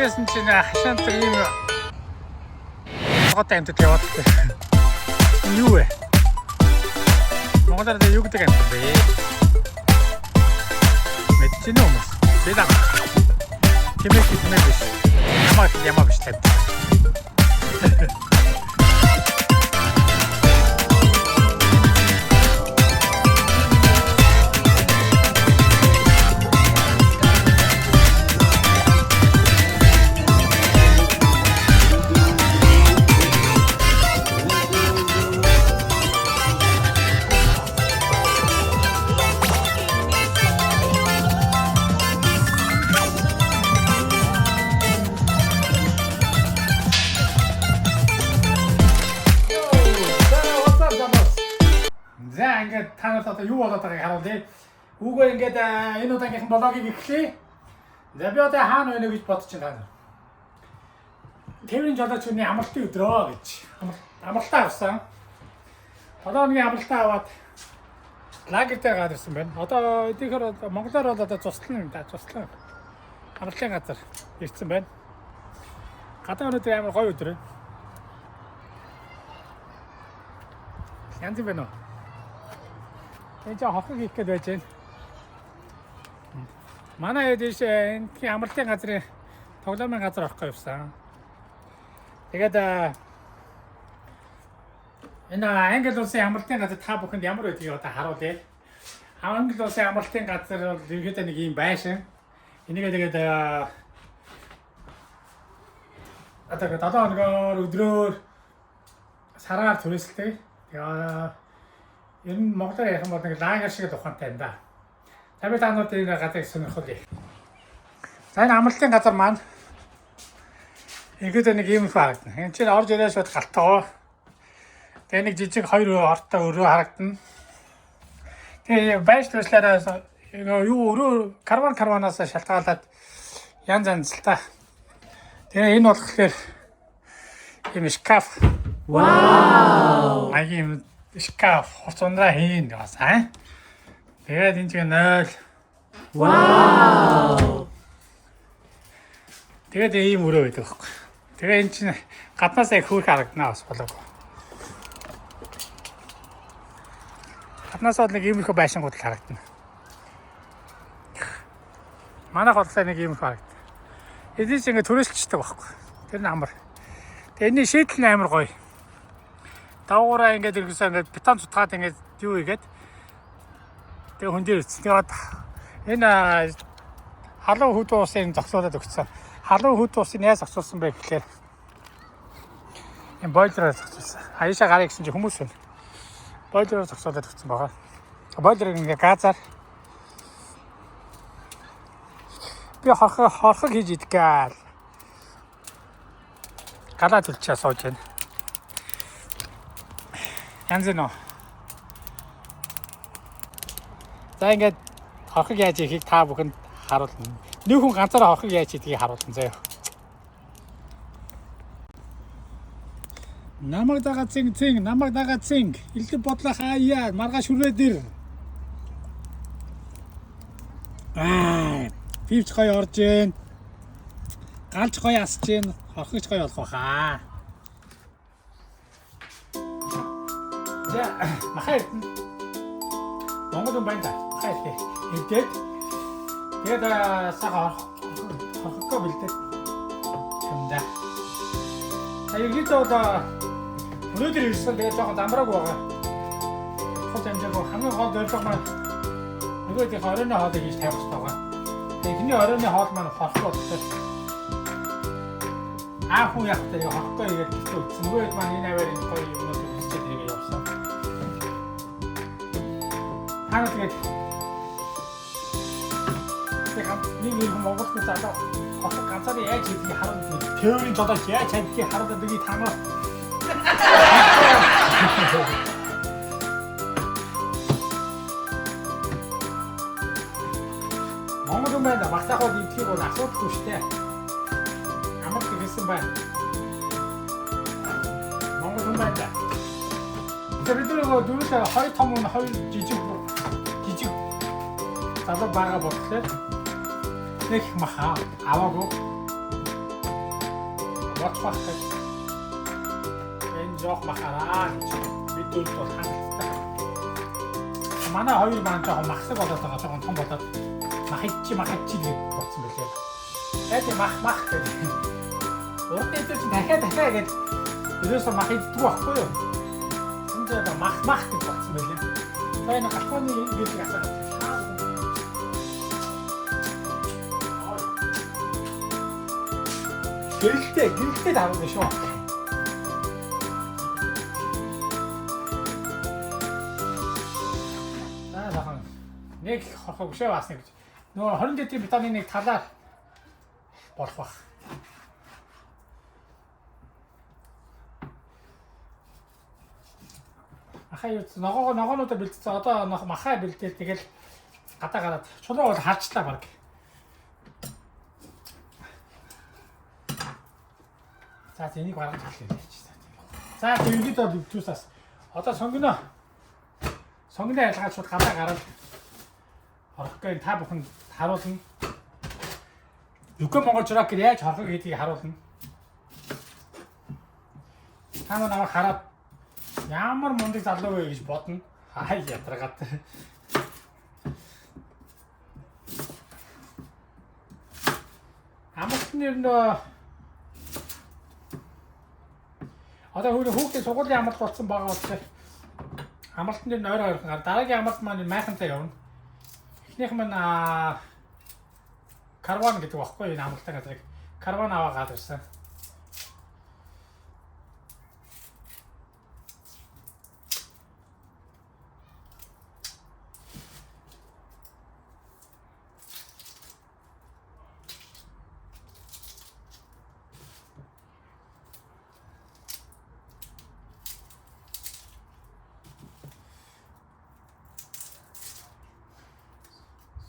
Тэгжсэн чинь хашаант ийм гот амтд яваад тээ. Юу вэ? Монголоор юу гэдэг амт бэ? Мэдчихэв үү? Бэлэг. Тэмээ биш. Ямаа биш тань. За ингээд та нарт одоо юу болоод байгааг харуулъя. Үүгээр ингээд энэ удаагийнхан блогийг эхлэе. За би одоо хаана байна гэж бодож байна. Тээврийн жолооч хүний амралтын өдрөө гэж. Амралтаа авсан. 7 хоногийн амралтаа аваад лагер дээр гарсан байна. Одоо эдгээр Монголоор бол одоо цуслан цуслан амралтын газар ирсэн байна. Гадаа өнөөдөр амар гоё өдөр. Янз бүр байна уу? Энд хохог хийх гээд байж байна. Манай дэш энэ амралтын газрын тоглоомын газар авах гэсэн. Тэгээд энэ Англи улсын амралтын газар та бүхэнд ямар байдгийг одоо харуулъя. Англи улсын амралтын газар бол ерөөдөө нэг юм байшин. Энийг тэгээд одоо 7 хоногоор өдрөөр сараар түрээсэлдэг. Тэгээ ер нь Монголоор ярих юм бол нэг лагер шиг тухайтай юм да. Тавь таанууд энэ газрыг сонирхолъё. За энэ амралтын газар маань ингээд нэг юм харагдана. Энд чинь орж ирээд шууд галтгаа. Тэгээ нэг жижиг хоёр ортой өрөө харагдана. Тэгээ байж төслээрээ юу өрөө карванаас шалтгаалаад янз янз л та. Тэгээ энэ болохоор юм шкаф. Вау! Аим шкаф хоцонраа хийн бас аа. Тэгээд энэ чинь 0. Вау! Тэгээд ийм өрөө байдаг байхгүй. Тэгээ энэ чинь гаднаас яг хөөх харагдана бас болов. Гаднаас бол нэг иймэрхүү байшингууд л харагдана. Манайх болохоор нэг иймэрхүү харагдана. Эдээс ингэ түрээсэлцдэг байхгүй. Тэр нь амар. Тэгээ энэ шийдэл нь амар гоё. Давгаараа ингээд иргэсэн ингээд бетон цутгаад ингээд юу игээд тэгээ хүн дээр ирсэн. Тэгээд энэ халуун хөд уусын зогсоолоод өгсөн. Халуун хөд уусын яаж зогсуулсан бэ гэхээр энэ бойлероор зогсуулсан. Хаяашаа гарыг гэсэн чинь хүмүүс байна. Бойлероор зогсоолоод өгсөн байгаа. Бойлерыг ингээд газар би хорхог хийж идгээл. Галаа төлчөө сууж байна. Янз нөө. За ингээд хорхог яаж хийхийг та бүхэнд харуулна. Нэг хүн ганцаараа хорхог яаж хийдгийг харуулна заяа. Намаг дагаа цинг. Илдэ бодлоо хаяа маргааш хүрээ дэр. Пивч гоё орж гин. Галж гоё асж гин. Хорхогч гоё болох баха. За махайр. Монгол хүн байна да. Махайр. Эдээд. Тэгээд сагаар хорхогоо бэлдээ. Хэмдэ. Аягийг одоо өнөөдөр ирсэн тэгээд жоохон замраагүй байгаа. Хот амжаагүй хамгийн гол зорилго маань нөгөөдийн оройны хоолыг хийж тавих хэрэгтэй байгаа. Тэгээд эхний оройны хоол маань хорхоо болтой. Ааху яхтай хорхоо игээд гэсэн. Нөгөөд маань энэ аваар энэ гоё юмнууд хийчихэд ирээ явсан. Ханаа тэгээд нэг Монголд залуу хорхоо ганцаараа яаж хийдгийг харуулдаг. Тээврийн жолооч яаж чаддгийг харуулдаг би танаа. Монгол хүн байна. Багтаахад идэх бол асуудалгүй шүү дээ. Ямар гэсэн байна. Монгол хүн байна. Тэр дөрөв дөрөв хоёр том хүн хоёр жижиг залуу бага болтлоо. Нэг маха аваагүй. болох байх гэж. Энэ жоох махараа гэж бид бол хангалттай. Манай хоёр маань жоохон махсаг болоод байгаа, жоохон том болоод махичи гэж болсон байлээ. Тэгээд мах гэдэг. Урд нь ч дахиад гэж ерөөсөө мах иддэг байхгүй юу? Энд мах гэж болсон байлээ. Тэгээд энэ галтгооны гэдэг асууж гэрэлтэй давж шүү. Нэг хорхог бишээ баасна гэж. Нөгөө 20 литрийн бетоны нэг талаар болох бах. Ахаа юу ногоонуудаа бэлдсэн. Одоо махаа бэлдээ тэгэл гадаа гараад чулуу бол харчлаа баг. За энийг гаргаж хэлээ. За тэгээд бол өвчүүсээс одоо сонгоно ялгаад шууд гадаа гараад орохгүйн та бүхэн харуулна. Юг Монгол жураг гэж яаж хорхог гэдгийг харуулна. Та намайг хараад ямар мундаг залуу вэ гэж бодно. Хай ядаргаад. Амтны нөө одоо хүүхдээ сургуулийн амралт болсон байгаа учраас амралтын дээр ойроо ойрхон дараагийн амралт маань майхантай явна. Эхнийх маань карван гэдэг багхгүй энэ амралтын газрыг карван аваад ирсэн.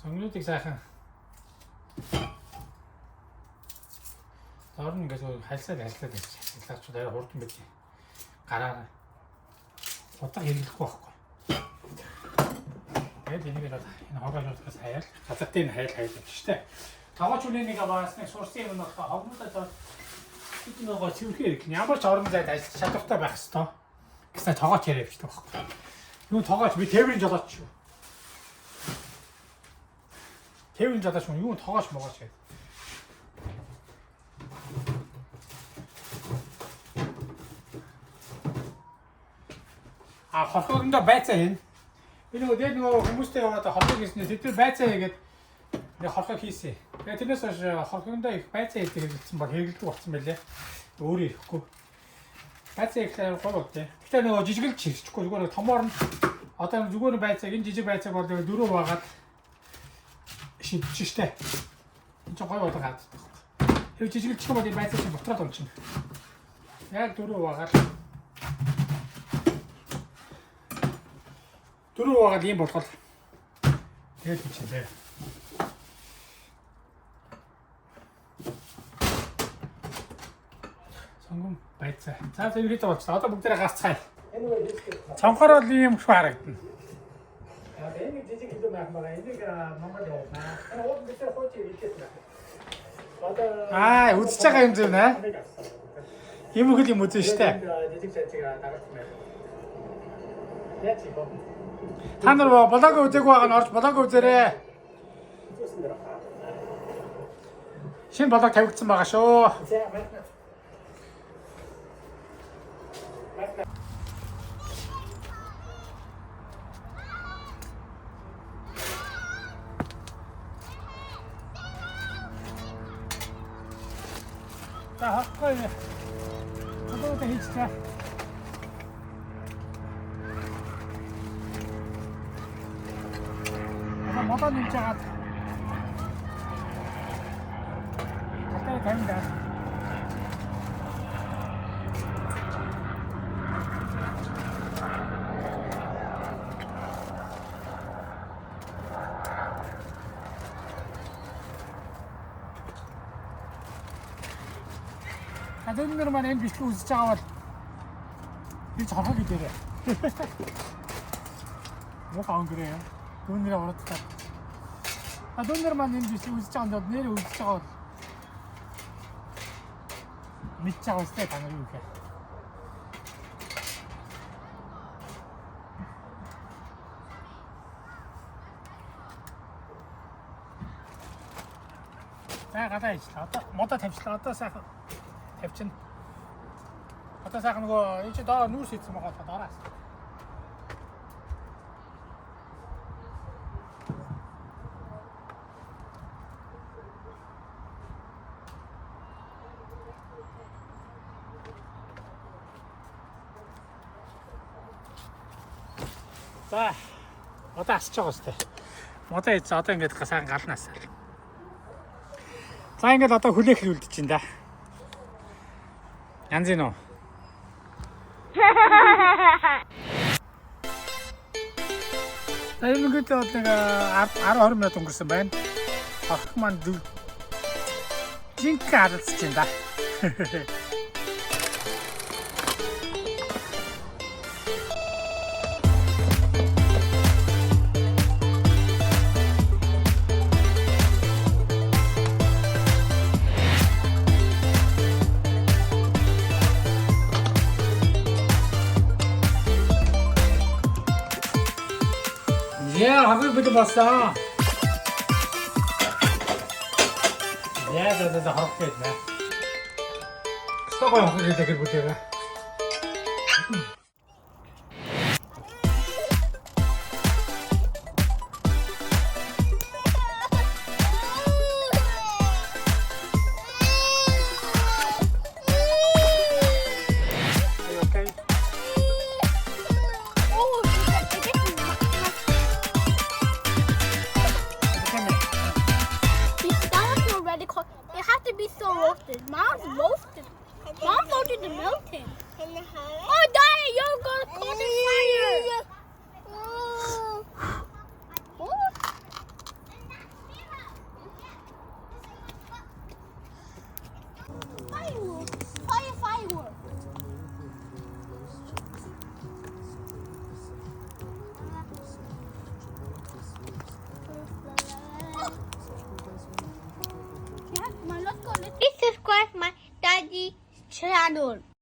Сонгонуудыг сайхан доор нь ингээд хайлсаад гэж хэлээч арай хурдан байд. Гараараа утга хэрэглэхгүй байхгүй. Тэгээд энийг л энэ хоолоолоос хаяал газартын хайл гэж штэ. Таваач үнэнийг аваас нэг сурсан юм болохоо хогнуудаа бид нөгөө цэвэрхээр ямар ч орон зайд ажиллах чадвартай байх ёстой. Гэсэн тоогооч яриа бичдэг байхгүй. Юу тоогооч би тээврийн жолооч шүү. Тээврийн жолооч юу тоогооч могооч гэдэг. Хорхогондоо байцаа хийн. Би нөгөө хүмүүстэй яваад хорхог хийснээр тэд байцаа хийгээд нэг хорхог хийсэн. Тэгээд тэрнээс хойш хорхогондоо их байцаа хийдэг гэсэн бол хэрэглэдэг болсон байлээ. Өөрөө ирэхгүй. Байцаа ихлээр гол үү. Гэхдээ нөгөө жижигэлж хийчихгүй зүгээр томоор нь одоо зүгээр байцааг энэ жижиг байцааг бол дөрөв байгаад шидэж штэ. Энэ ч гоё болоо гад. Тэр жижигэлчих юм бол энэ байцаа чинь бутраад унчна. Яг дөрөв байгаад ийм болгол тэгээд бичээ. Сонгон байцаа. За зэрэг хэд болчихлоо. Одоо бүгдээрээ гарцгаая. Цонхоор бол ийм шүү харагдана. Энэ жижиг хилүү байх байгаа. Энийг Монгол явуулнаа. Энэ ууд бид тэр хооч хийлээ. Одоо үзэж байгаа юм зөв нэ? Ийм үгэл юм үзэн штэ. Жижиг цацыг дараад байна. Яа чи боо. Та нар блог үзээгүй байгаа нь орж блог үзээрэй. Шинэ блог тавигдсан байгаа шүү. За хахгүй. Одоо хийчихээ. Модоо нэмж хагаад хатаа таньда адоннор маань энэ бичлэг үзэж байгаа бол би ч хорхог идээрээ. Муу ангэрээ. Дүүнээр ороод. Адоннор маань энэ бичлэг үзэж байгаа нь нэр үзэж байгаа бол 밑자고 있을 때 당연히 이렇게. 자 가자 이제 어디다 댑시다. 어디다 싸고 댑진. 어디다 싸는 거 이제 너 누울 수 있으면 어디다 놔라. За одоо асч байгаа шүү дээ. Одоо ингээд сайн галнаас. За ингээд одоо хүлээх үлдэж чинь да. Янз нь уу. За ингээд одоо 10-20 минут өнгөрсөн байна. Охин маань жинхэнэ харалцж чинь да. Yeah, 하고 비도 봤어. Yeah, that's a hot fit, man. Stop on the ticket with you. It has to be so roasted. Mom's roasted. Mom roasted the mountain. Oh, Daddy, you're gonna call the fire. Fireworks. Fireworks. Please subscribe my daddy's channel.